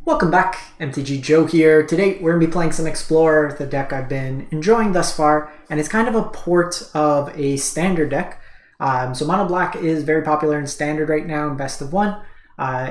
Welcome back, MTG Joe here. Today we're going to be playing some Explorer, the deck I've been enjoying thus far, and it's kind of a port of a standard deck. So Mono Black is very popular in standard right now in best of 1.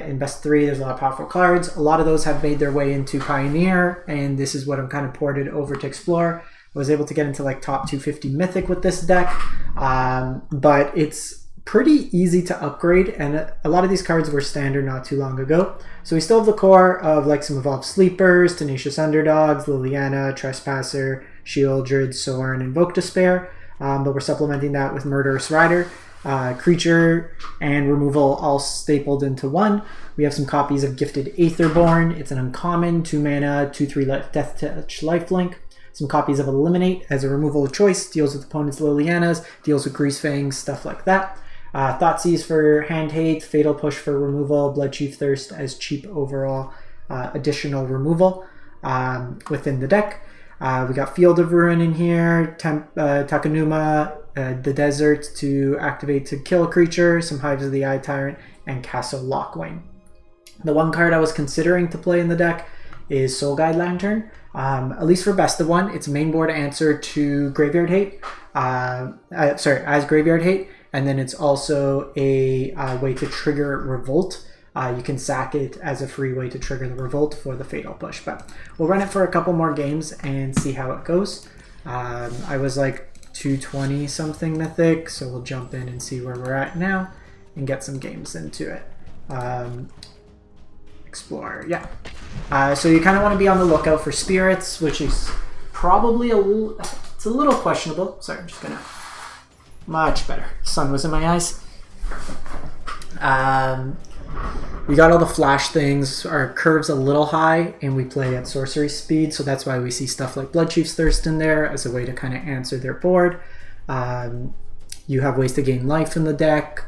In best of 3 there's a lot of powerful cards. A lot of those have made their way into Pioneer, and this is what I'm kind of ported over to Explorer. I was able to get into like top 250 Mythic with this deck, but it's pretty easy to upgrade, and a lot of these cards were standard not too long ago. So we still have the core of like some Evolved Sleepers, Tenacious Underdogs, Liliana, Trespasser, Shieldred, Sorin, Invoke Despair, but we're supplementing that with Murderous Rider, Creature, and Removal all stapled into one. We have some copies of Gifted Aetherborn. It's an uncommon, 2 mana, 2/3 Death Touch lifelink. Some copies of Eliminate as a removal of choice, deals with opponents' Lilianas, deals with Greasefangs, stuff like that. Thoughtseize for hand hate, Fatal Push for removal, Bloodchief Thirst as cheap overall additional removal within the deck. We got Field of Ruin in here, Takenuma, the Desert to activate to kill a creature, some Hives of the Eye Tyrant, and Castle Lockwing. The one card I was considering to play in the deck is Soul Guide Lantern. At least for best of 1, it's main board answer to Graveyard Hate. As Graveyard Hate. And then it's also a way to trigger Revolt. You can sack it as a free way to trigger the Revolt for the Fatal Push. But we'll run it for a couple more games and see how it goes. I was like 220 something Mythic, so we'll jump in and see where we're at now and get some games into it. Explorer, yeah. So you kind of want to be on the lookout for Spirits, which is probably it's a little questionable. Sorry, I'm just gonna... Much better. Sun was in my eyes. We got all the flash things. Our curve's a little high, and we play at sorcery speed, so that's why we see stuff like Bloodchief's Thirst in there as a way to kind of answer their board. You have ways to gain life in the deck,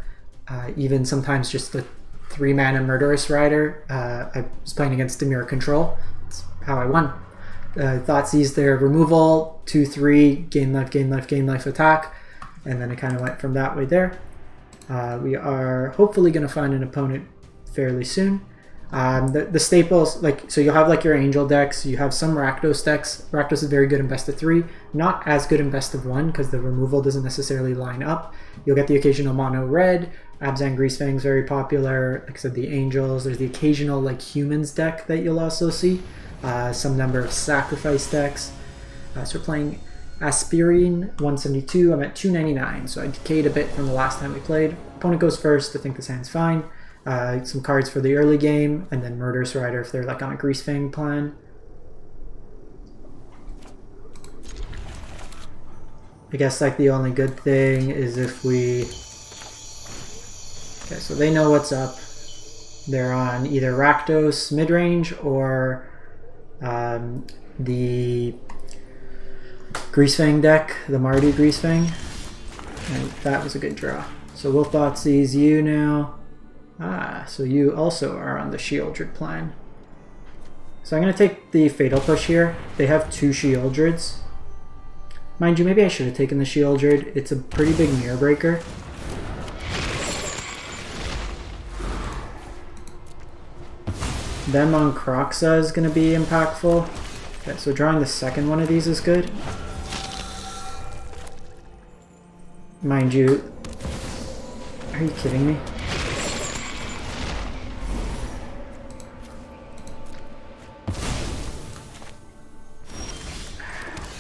even sometimes just the 3 mana Murderous Rider. I was playing against Demure Control. That's how I won. Thoughtseize their removal, 2/3, gain life attack. And then it kind of went from that way there. We are hopefully going to find an opponent fairly soon. The staples, so you'll have like your Angel decks, you have some Rakdos decks. Rakdos is very good in best of 3, not as good in best of 1 because the removal doesn't necessarily line up. You'll get the occasional mono red, Abzan Greasefangs very popular, like I said, the Angels. There's the occasional like Humans deck that you'll also see. Some number of Sacrifice decks. So we're playing Aspirine 172. I'm at 299, so I decayed a bit from the last time we played. Opponent goes first. I think this hand's fine. Some cards for the early game, and then Murderous Rider if they're like on a Greasefang plan. I guess like the only good thing is if we... Okay, so they know what's up. They're on either Rakdos midrange or the Greasefang deck, the Mardu Greasefang. And that was a good draw. So we'll Thoughtseize you now. So you also are on the Shieldred plan. So I'm going to take the Fatal Push here. They have 2 Shieldreds. Mind you, maybe I should have taken the Shieldred. It's a pretty big mirror breaker. Them on Kroxa is going to be impactful. Okay, so drawing the second one of these is good. Mind you, are you kidding me?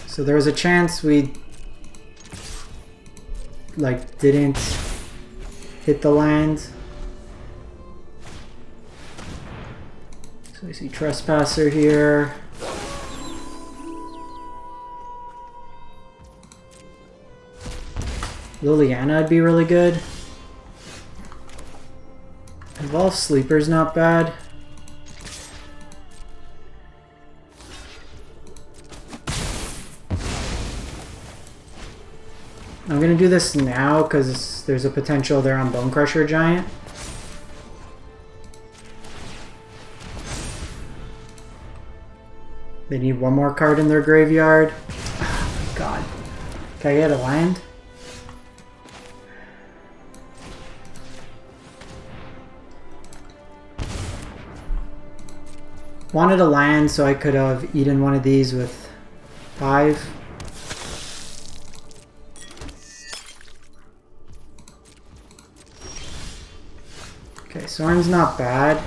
So there was a chance we like didn't hit the land. So we see Trespasser here. Liliana would be really good. Evolved Sleeper's not bad. I'm gonna do this now because there's a potential they're on Bone Crusher Giant. They need one more card in their graveyard. Oh my god. Can I get a land? Wanted a land so I could have eaten one of these with 5. Okay, Sorin's not bad.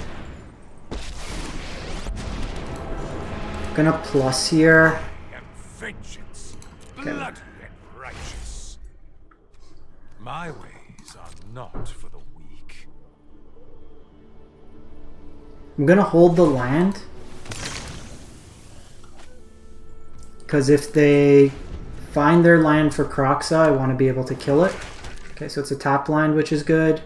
Gonna plus here. Vengeance, bloody and righteous. My ways are not for the weak. I'm gonna hold the land. Because if they find their land for Kroxa, I want to be able to kill it. Okay, so it's a tap land, which is good.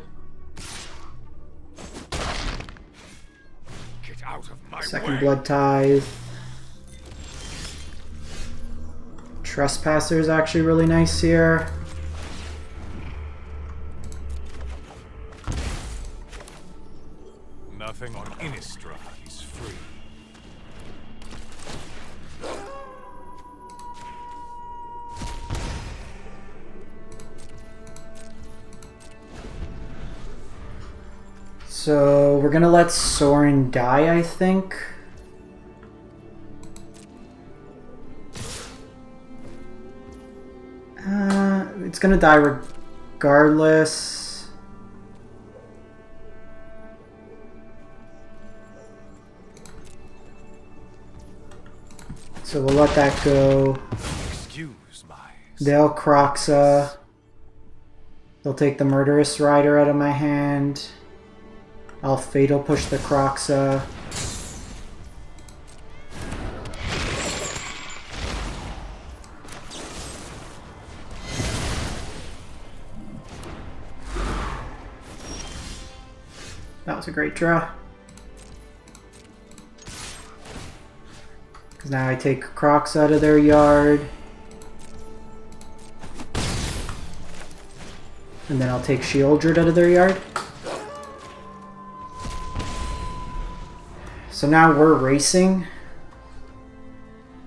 Get out of my Second way. Blood Tithe. Trespasser is actually really nice here. Nothing on Innistrad is free. So we're gonna let Sorin die, I think. It's gonna die regardless. So we'll let that go. Excuse my. They'll Kroxa. They'll take the Murderous Rider out of my hand. I'll Fatal Push the Kroxa. That was a great draw. Because now I take Crocs out of their yard. And then I'll take Shieldred out of their yard. So now we're racing.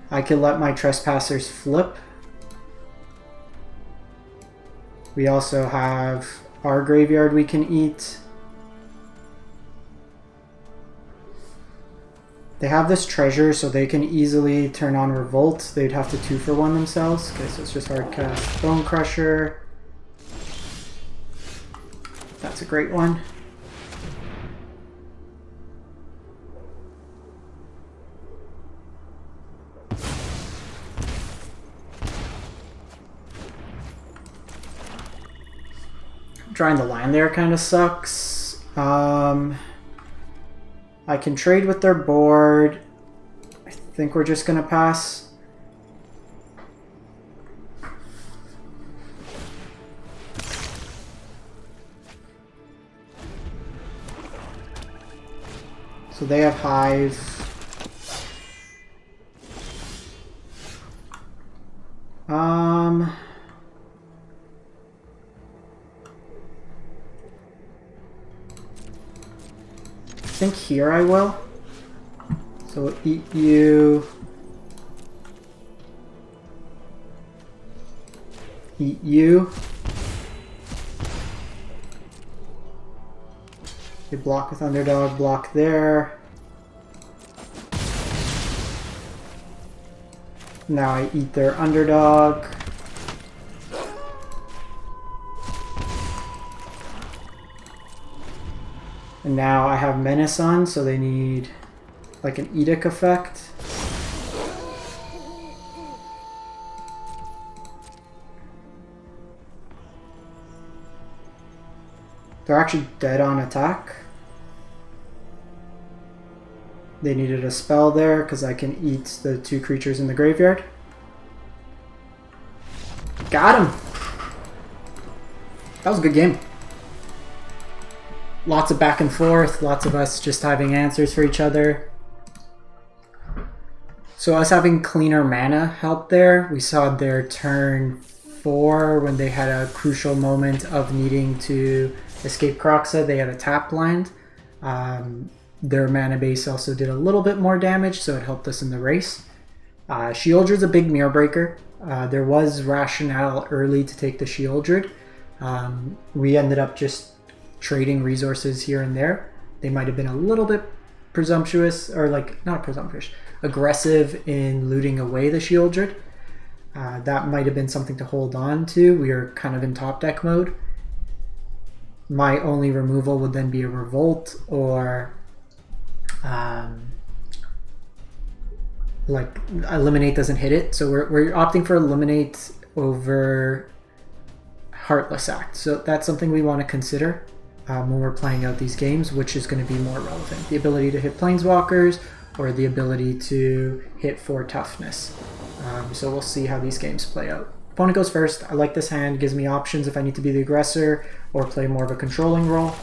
I can let my Trespassers flip. We also have our graveyard we can eat. They have this treasure, so they can easily turn on Revolt. They'd have to 2-for-1 themselves. Okay, so it's just hard cast Bone Crusher. That's a great one. Drawing the line there kind of sucks. I can trade with their board. I think we're just gonna pass. So they have Hive. I think here I will. So we'll eat you. Eat you. They block with Underdog, block there. Now I eat their Underdog. And now I have Menace on, so they need like an Edict effect. They're actually dead on attack. They needed a spell there because I can eat the 2 creatures in the graveyard. Got him! That was a good game. Lots of back and forth, lots of us just having answers for each other. So us having cleaner mana helped there. We saw their turn 4 when they had a crucial moment of needing to escape Kroxa. They had a tap land. Their mana base also did a little bit more damage, so it helped us in the race. Shieldred's a big mirror breaker. There was rationale early to take the Shieldred. We ended up just trading resources here and there. They might have been a little bit presumptuous, or like not presumptuous, aggressive in looting away the Shieldred. That might have been something to hold on to. We are kind of in top deck mode. My only removal would then be a Revolt or like Eliminate doesn't hit it. So we're opting for Eliminate over Heartless Act. So that's something we want to consider when we're playing out these games, which is going to be more relevant. The ability to hit Planeswalkers or the ability to hit for toughness. So we'll see how these games play out. Opponent goes first. I like this hand. Gives me options if I need to be the aggressor or play more of a controlling role.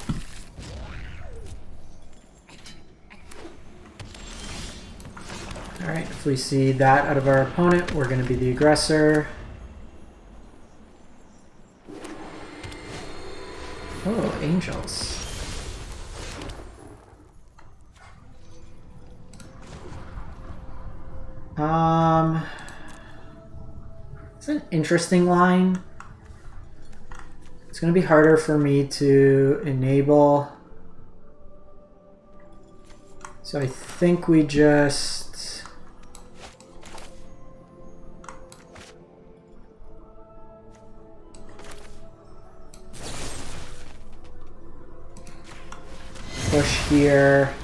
Alright, if we see that out of our opponent, we're going to be the aggressor. Oh, Angels. It's an interesting line. It's going to be harder for me to enable. So I think we just... push here.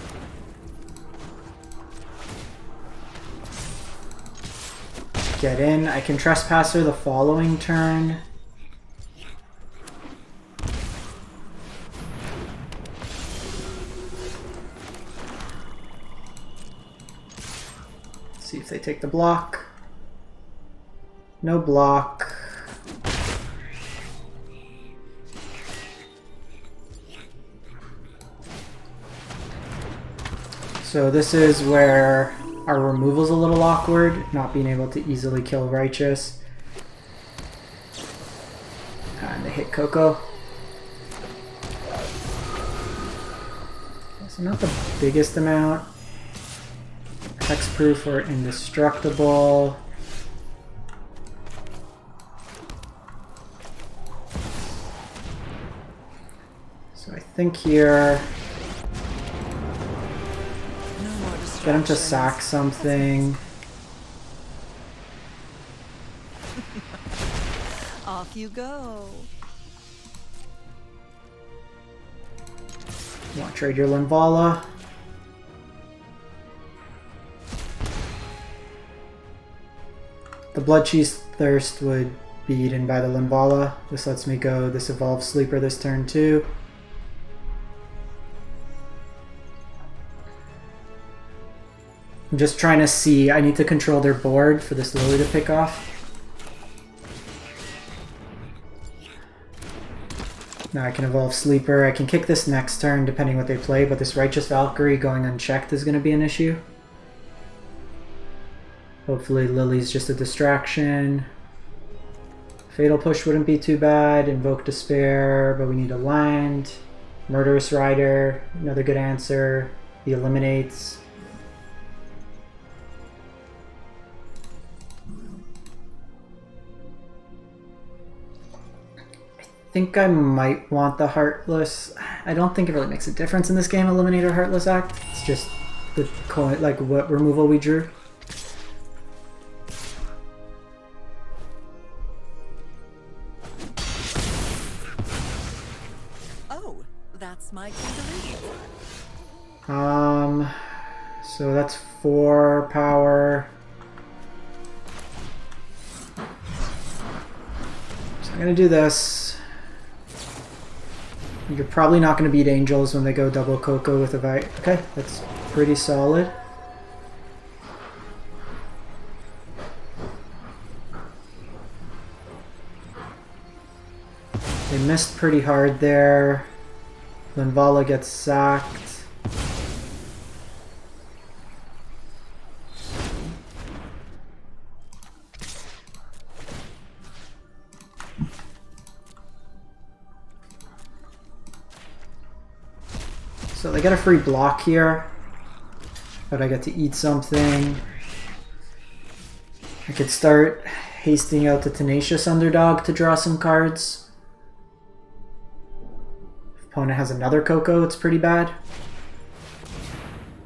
Get in. I can Trespasser the following turn. See if they take the block. No block. So this is where our removal's a little awkward, not being able to easily kill Righteous. And they hit Coco. So not the biggest amount. Hexproof or indestructible. So I think here... get him to sack something. Off you go. You want to trade your Linvala? The Bloodcheese Thirst would be eaten by the Linvala. This lets me go this Evolved Sleeper this turn too. I'm just trying to see. I need to control their board for this Lily to pick off. Now I can evolve Sleeper. I can kick this next turn depending what they play, but this Righteous Valkyrie going unchecked is going to be an issue. Hopefully Lily's just a distraction. Fatal Push wouldn't be too bad. Invoke Despair, but we need a land. Murderous Rider, another good answer. He eliminates. I think I might want the Heartless. I don't think it really makes a difference in this game, Eliminate or Heartless Act. It's just the coin, like what removal we drew. Oh, that's my cue to leave. So that's 4 power. So I'm gonna do this. You're probably not going to beat Angels when they go double Coco with a Okay, that's pretty solid. They missed pretty hard there. Linvala gets sacked. So they get a free block here, but I get to eat something. I could start hasting out the Tenacious Underdog to draw some cards. If opponent has another Coco, it's pretty bad.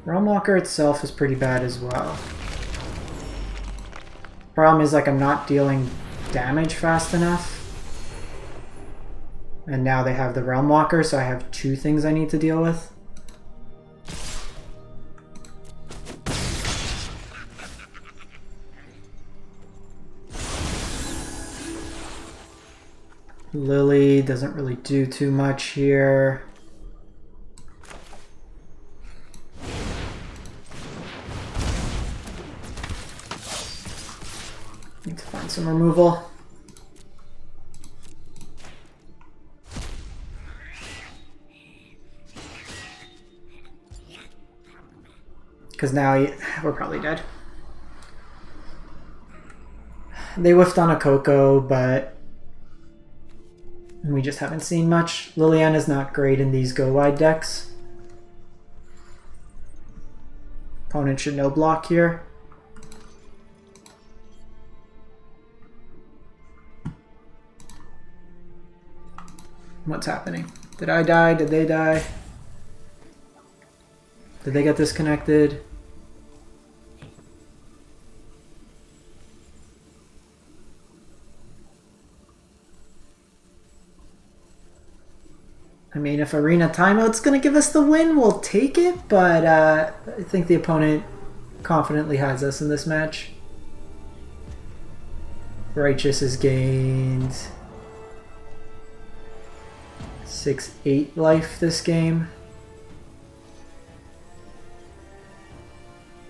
Realm Walker itself is pretty bad as well. Problem is, like, I'm not dealing damage fast enough. And now they have the Realm Walker, so I have two things I need to deal with. Lily doesn't really do too much here. Need to find some removal. Because now we're probably dead. They whiffed on a Coco, but we just haven't seen much. Liliana's not great in these go-wide decks. Opponent should no block here. What's happening? Did I die? Did they die? Did they get disconnected? I mean, if Arena Timeout's going to give us the win, we'll take it, but I think the opponent confidently has us in this match. Righteous has gained 6-8 life this game.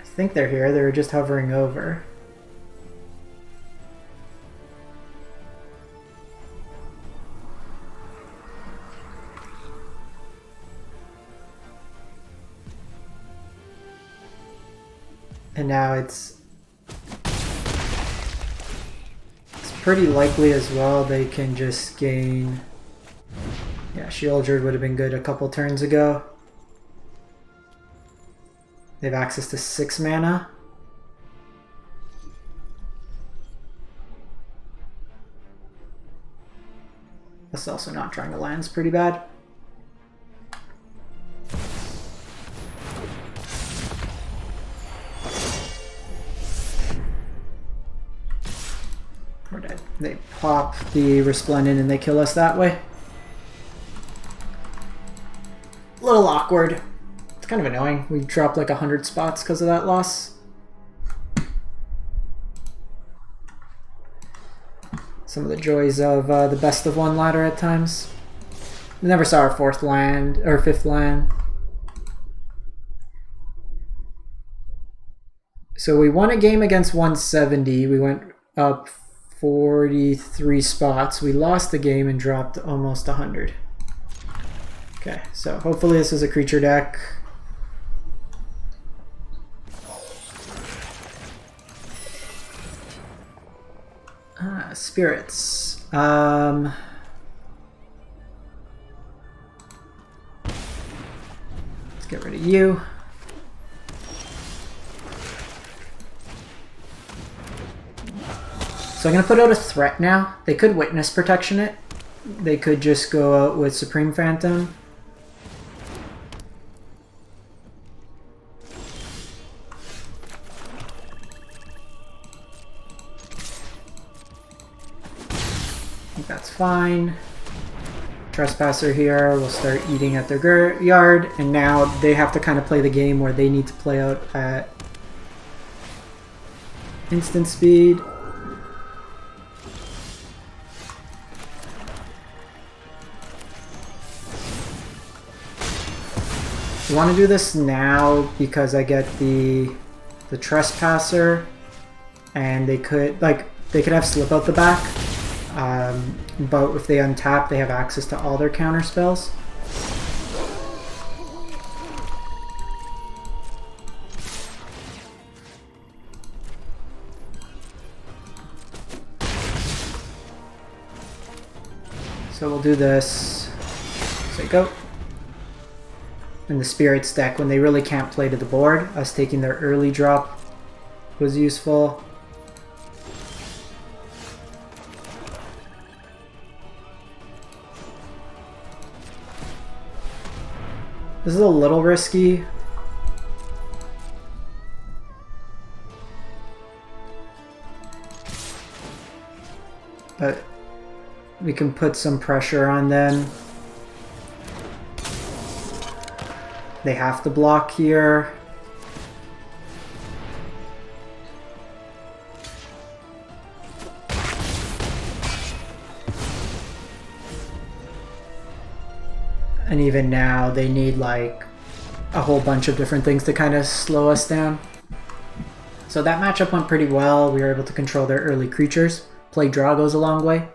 I think they're here. They were just hovering over. And now it's pretty likely as well they can just gain... Yeah, Shieldred would have been good a couple turns ago. They have access to 6 mana. That's also not trying to land's pretty bad. We're dead. They pop the Resplendent and they kill us that way. A little awkward. It's kind of annoying. We dropped like 100 spots because of that loss. Some of the joys of the best of one ladder at times. We never saw our 4th land, or 5th land. So we won a game against 170. We went up 43 spots. We lost the game and dropped almost 100. Okay, so hopefully this is a creature deck. Spirits. Let's get rid of you. So I'm going to put out a threat now. They could Witness Protection it. They could just go out with Supreme Phantom. I think that's fine. Trespasser here will start eating at their yard, and now they have to kind of play the game where they need to play out at instant speed. I want to do this now because I get the Trespasser, and they could have Slip out the back, but if they untap, they have access to all their counter spells. So we'll do this. Say go. In the Spirits deck, when they really can't play to the board, us taking their early drop was useful. This is a little risky. but we can put some pressure on them. They have to block here. And even now, they need like a whole bunch of different things to kind of slow us down. So that matchup went pretty well. We were able to control their early creatures. Play draw goes a long way.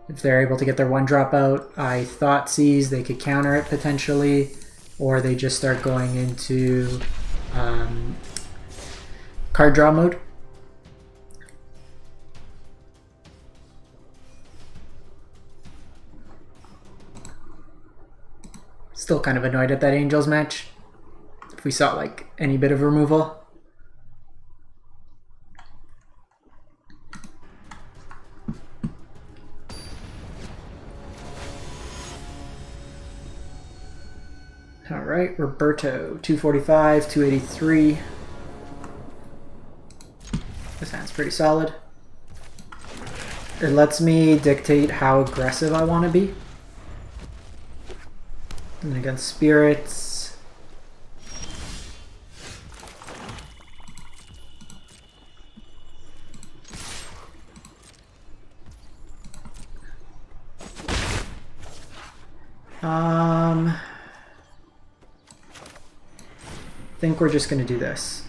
If they're able to get their 1-drop out, I thoughtseize, they could counter it potentially, or they just start going into card draw mode. Still kind of annoyed at that Angels match. If we saw like any bit of removal. All right, Roberto, 245, 283. This hand's pretty solid. It lets me dictate how aggressive I want to be. And against spirits. I think we're just going to do this.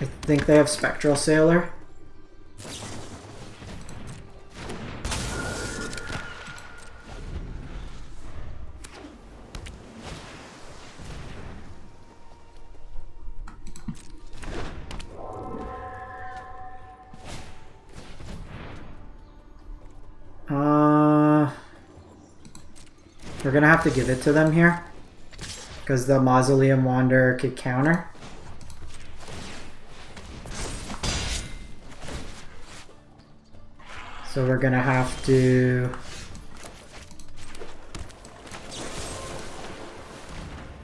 I think they have Spectral Sailor. We're going to have to give it to them here, because the Mausoleum Wanderer could counter. So we're going to have to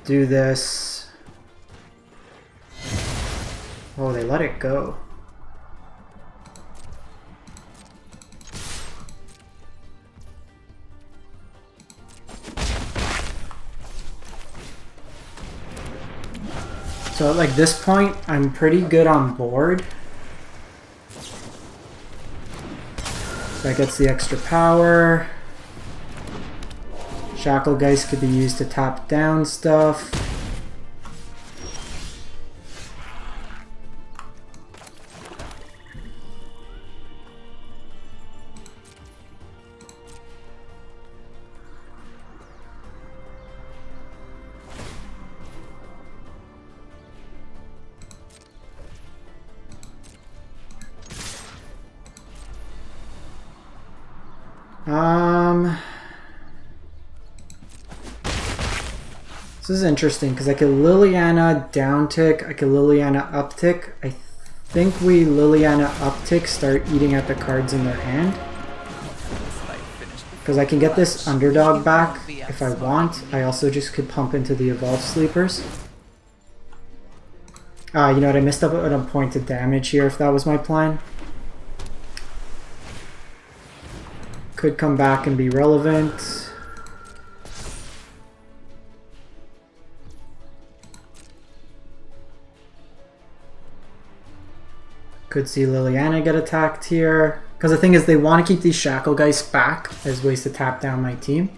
do this. Oh, they let it go. So at like this point, I'm pretty good on board. That gets the extra power. Shacklegeist could be used to tap down stuff. This is interesting because I could Liliana down tick, I could Liliana up tick. I think we Liliana up tick, start eating at the cards in their hand. Because I can get this underdog back if I want. I also just could pump into the Evolved Sleepers. You know what, I missed up on a point of damage here if that was my plan. Could come back and be relevant. Could see Liliana get attacked here. Because the thing is, they want to keep these Shacklegeist back as ways to tap down my team.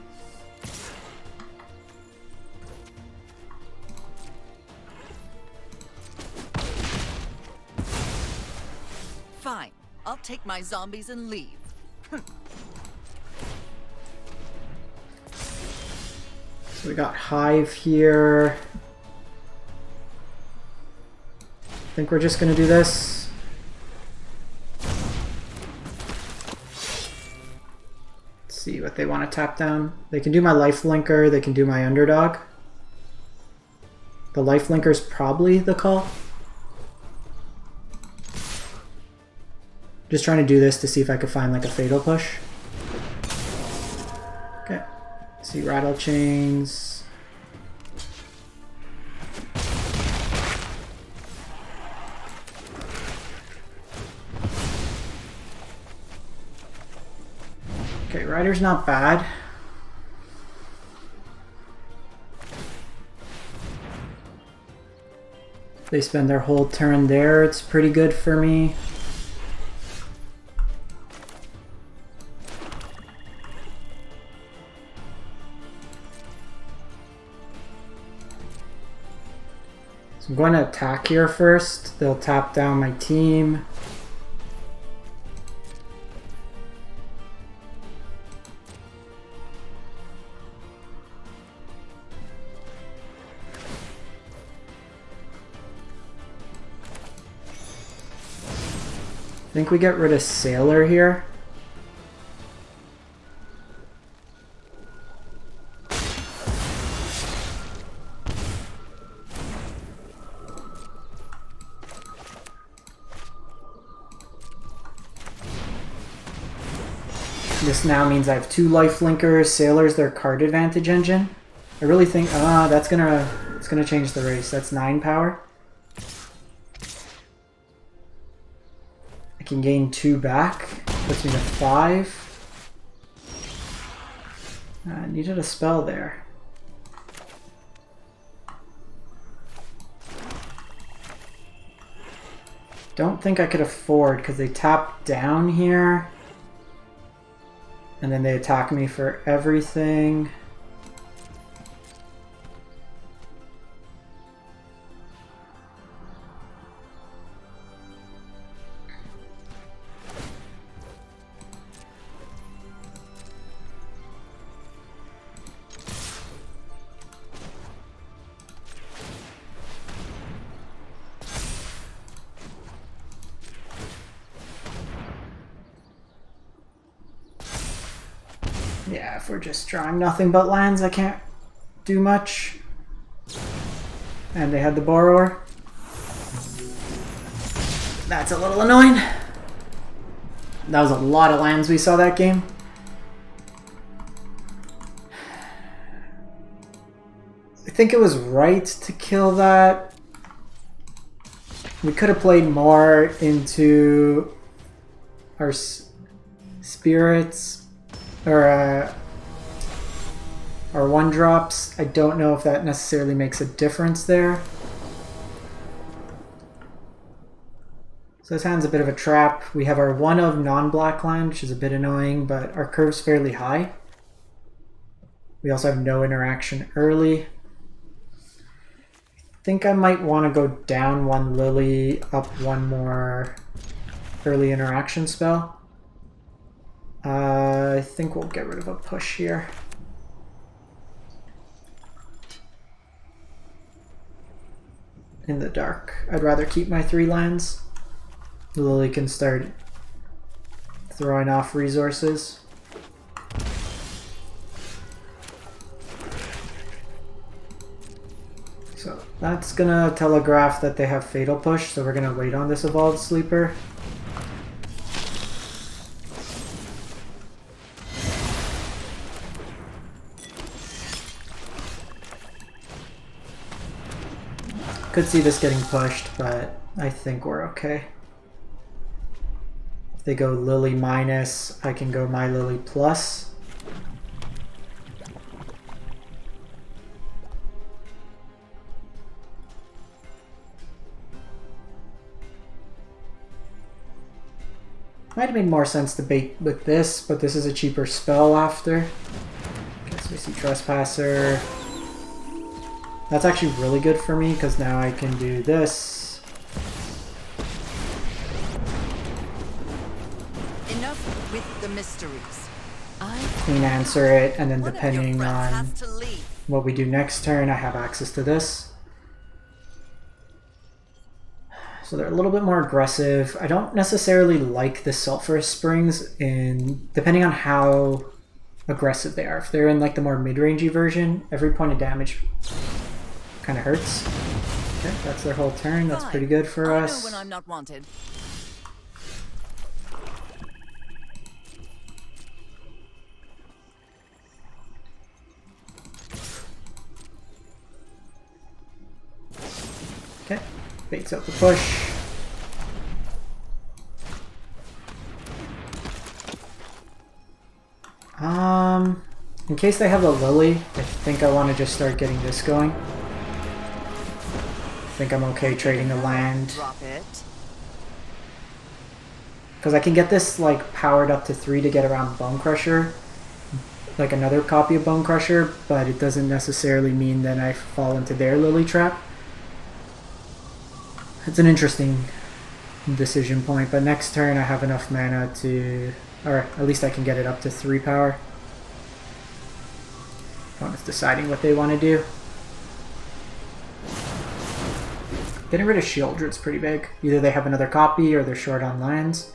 Fine. I'll take my zombies and leave. So we got Hive here. I think we're just going to do this. See what they want to tap down. They can do my lifelinker, they can do my underdog. The lifelinker's probably the call. Just trying to do this to see if I could find like a fatal push. Okay. See rattle chains. Okay, Rider's not bad. They spend their whole turn there, it's pretty good for me. So I'm going to attack here first. They'll tap down my team. I think we get rid of Sailor here. This now means I have 2 life linkers. Sailor's their card advantage engine. I really think it's gonna change the race. That's 9 power. I can gain 2 back. Puts me to 5. I needed a spell there. Don't think I could afford because they tap down here. And then they attack me for everything. Yeah, if we're just drawing nothing but lands, I can't do much. And they had the Borrower. That's a little annoying. That was a lot of lands we saw that game. I think it was right to kill that. We could have played more into our spirits. Or our 1-drops. I don't know if that necessarily makes a difference there. So this hand's a bit of a trap. We have our 1 of non-black land, which is a bit annoying, but our curve's fairly high. We also have no interaction early. I think I might want to go down 1 Lily, up 1 more early interaction spell. I think we'll get rid of a push here. In the dark. I'd rather keep my 3 lands. Lily can start throwing off resources. So that's gonna telegraph that they have Fatal Push, so we're gonna wait on this Evolved Sleeper. Could see this getting pushed, but I think we're okay. If they go Lily minus, I can go my Lily plus. Might have made more sense to bait with this, but this is a cheaper spell after. Guess we see Trespasser. That's actually really good for me because now I can do this. Enough with the mysteries. Queen answer it, and then depending on what we do next turn, I have access to this. So they're a little bit more aggressive. I don't necessarily like the Sulphurous Springs depending on how aggressive they are. If they're in like the more mid-rangey version, every point of damage kind of hurts. Okay, that's their whole turn. That's pretty good for us. I know when I'm not wanted. Okay, baits out the push. In case they have a Lily, I think I want to just start getting this going. I think I'm okay trading a land. Drop it. Because I can get this like powered up to 3 to get around Bone Crusher. Like another copy of Bone Crusher, but it doesn't necessarily mean that I fall into their Lily trap. It's an interesting decision point, but next turn I have enough mana to, or at least I can get it up to 3 power. Opponent's deciding what they want to do. Getting rid of Shieldred's pretty big. Either they have another copy or they're short on lands.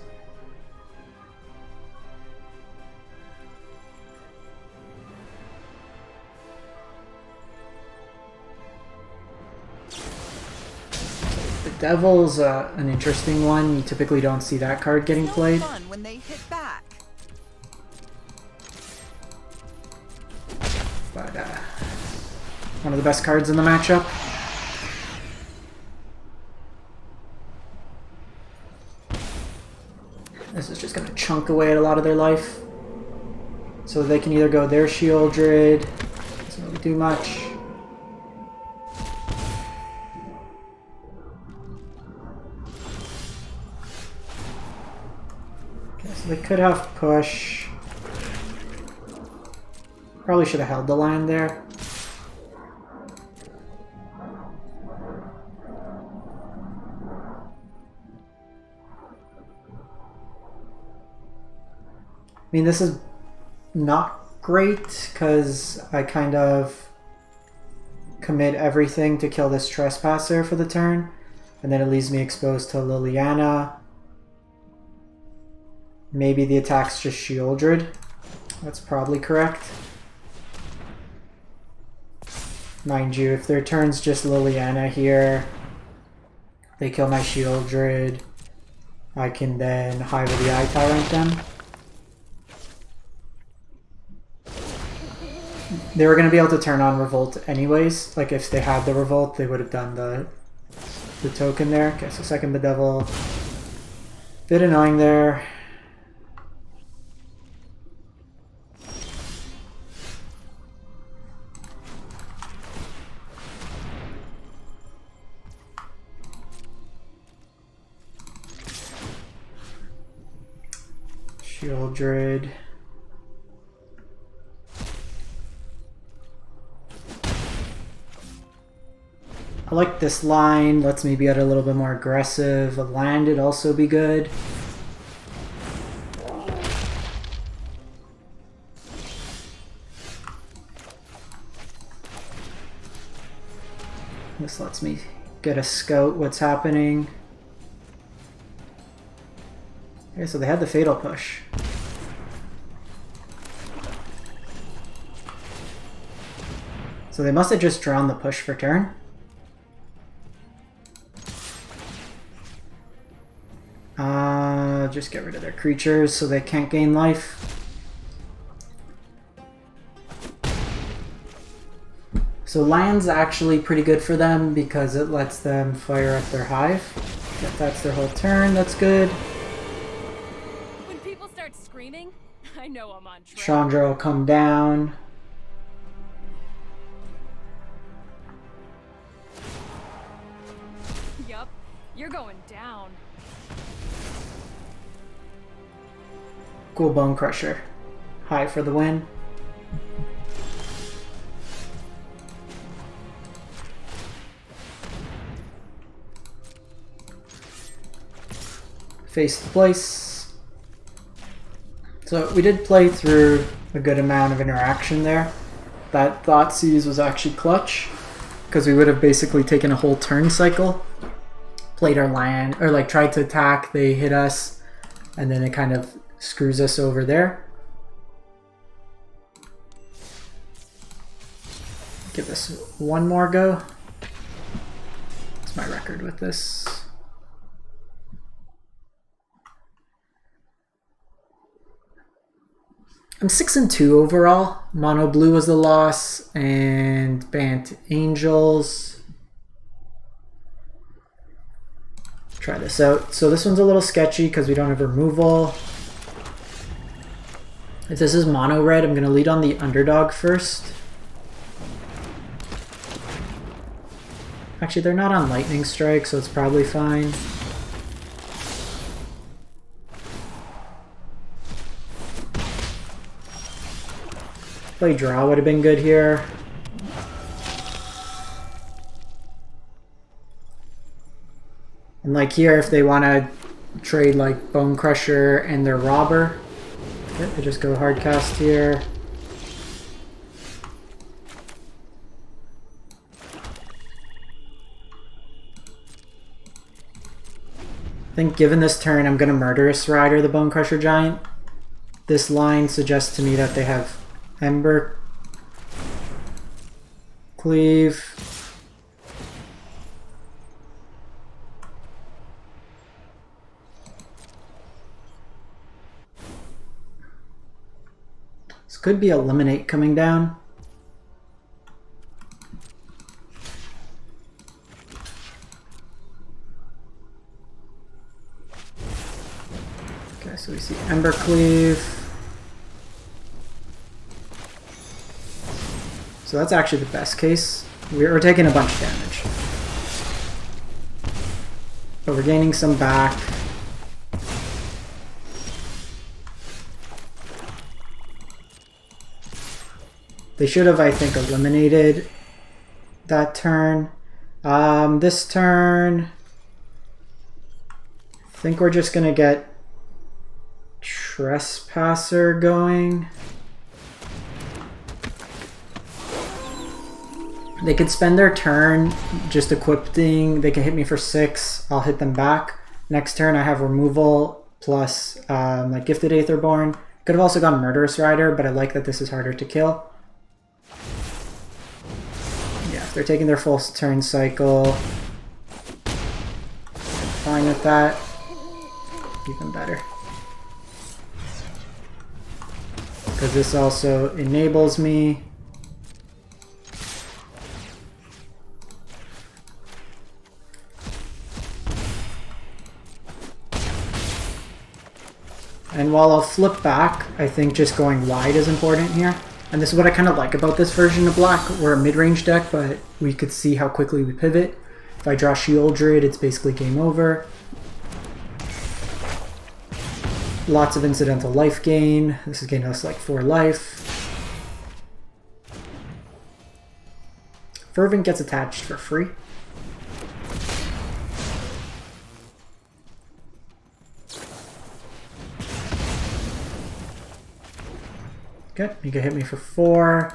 The Devil's an interesting one. You typically don't see that card getting played. No fun when they hit back. But one of the best cards in the matchup. This is just going to chunk away at a lot of their life. So they can either go their Shieldred, doesn't really do much. Okay, so they could have push. Probably should have held the land there. I mean, this is not great because I kind of commit everything to kill this Trespasser for the turn, and then it leaves me exposed to Liliana. Maybe the attack's just Shieldred. That's probably correct. Mind you, if their turn's just Liliana here, they kill my Shieldred, I can then Hive of the Eye Tyrant them. They were going to be able to turn on Revolt anyways. Like if they had the Revolt, they would have done the token there. Okay, so second Bedevil. Bit annoying there. Shieldred. I like this line, lets me be a little bit more aggressive. A land would also be good. This lets me get a scout what's happening. Okay, so they had the Fatal Push. So they must have just drawn the push for turn. Just get rid of their creatures so they can't gain life. So land's actually pretty good for them because it lets them fire up their Hive. If that's their whole turn, that's good. When people start screaming, I know I'm on track. Chandra will come down. Yup, you're going down. Cool Bone Crusher. High for the win. Face the place. So we did play through a good amount of interaction there. That thoughtseize was actually clutch because we would have basically taken a whole turn cycle, played our land, or like tried to attack, they hit us, and then it kind of screws us over there. Give this one more go. What's my record with this? I'm 6-2 overall. Mono blue was the loss, and Bant Angels. Try this out. So this one's a little sketchy because we don't have removal. If this is mono red, I'm going to lead on the underdog first. Actually, they're not on lightning strike, so it's probably fine. Play draw would have been good here. And like here, if they want to trade like Bone Crusher and their Robber, okay, they just go hard cast here. I think given this turn, I'm going to Murderous Rider the Bone Crusher Giant. This line suggests to me that they have Ember Cleave. This could be Eliminate coming down. Okay, so we see Ember Cleave. So that's actually the best case. We're taking a bunch of damage. But we're gaining some back. They should have, I think, eliminated that turn. This turn, I think we're just going to get Trespasser going. They could spend their turn just equipping. They can hit me for 6. I'll hit them back. Next turn I have removal plus like Gifted Aetherborn. Could have also gone Murderous Rider, but I like that this is harder to kill. Yeah, if they're taking their full turn cycle, I'm fine with that. Even better. Because this also enables me. And while I'll flip back, I think just going wide is important here. And this is what I kind of like about this version of black. We're a mid-range deck, but we could see how quickly we pivot. If I draw Shieldred, it's basically game over. Lots of incidental life gain. This is getting us like 4 life. Fervent gets attached for free. Okay, you can hit me for 4.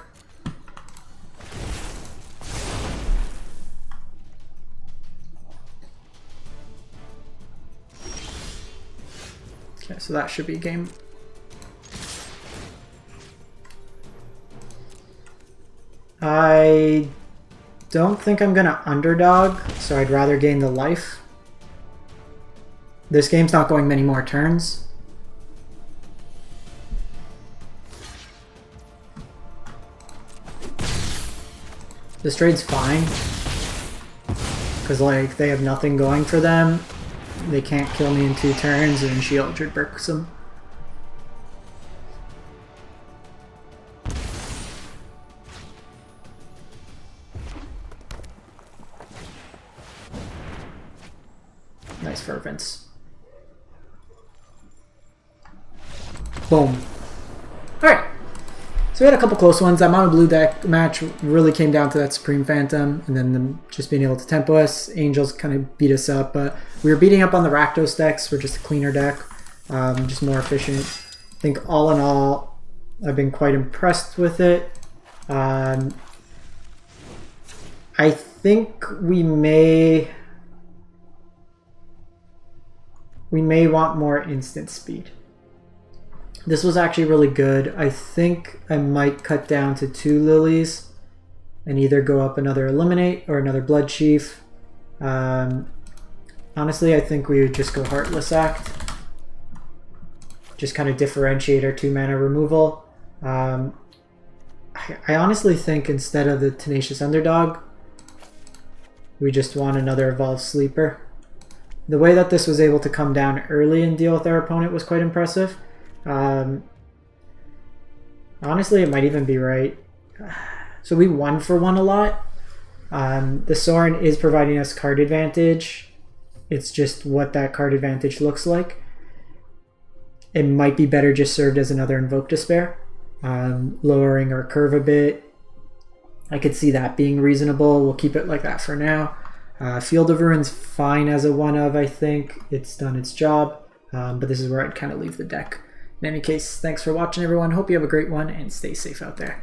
Okay, so that should be game. I don't think I'm gonna underdog, so I'd rather gain the life. This game's not going many more turns. This trade's fine, because like they have nothing going for them. They can't kill me in 2 turns, and Shieldred bricks them. Nice Fervents. Boom. Alright. So we had a couple close ones. That mono blue deck match really came down to that Supreme Phantom and then them just being able to tempo us. Angels kind of beat us up, but we were beating up on the Rakdos decks. We're just a cleaner deck, just more efficient. I think all in all, I've been quite impressed with it. I think we may want more instant speed. This was actually really good. I think I might cut down to 2 lilies and either go up another Eliminate or another Blood Chief. Honestly, I think we would just go Heartless Act. Just kind of differentiate our 2-mana removal. I honestly think instead of the Tenacious Underdog, we just want another Evolved Sleeper. The way that this was able to come down early and deal with our opponent was quite impressive. Honestly, it might even be right. So we 1-for-1 a lot. The Sorin is providing us card advantage. It's just what that card advantage looks like. It might be better just served as another Invoke Despair. Lowering our curve a bit. I could see that being reasonable. We'll keep it like that for now. Field of Ruin's fine as a 1-of, I think. It's done its job. But this is where I'd kind of leave the deck. In any case, thanks for watching, everyone. Hope you have a great one, and stay safe out there.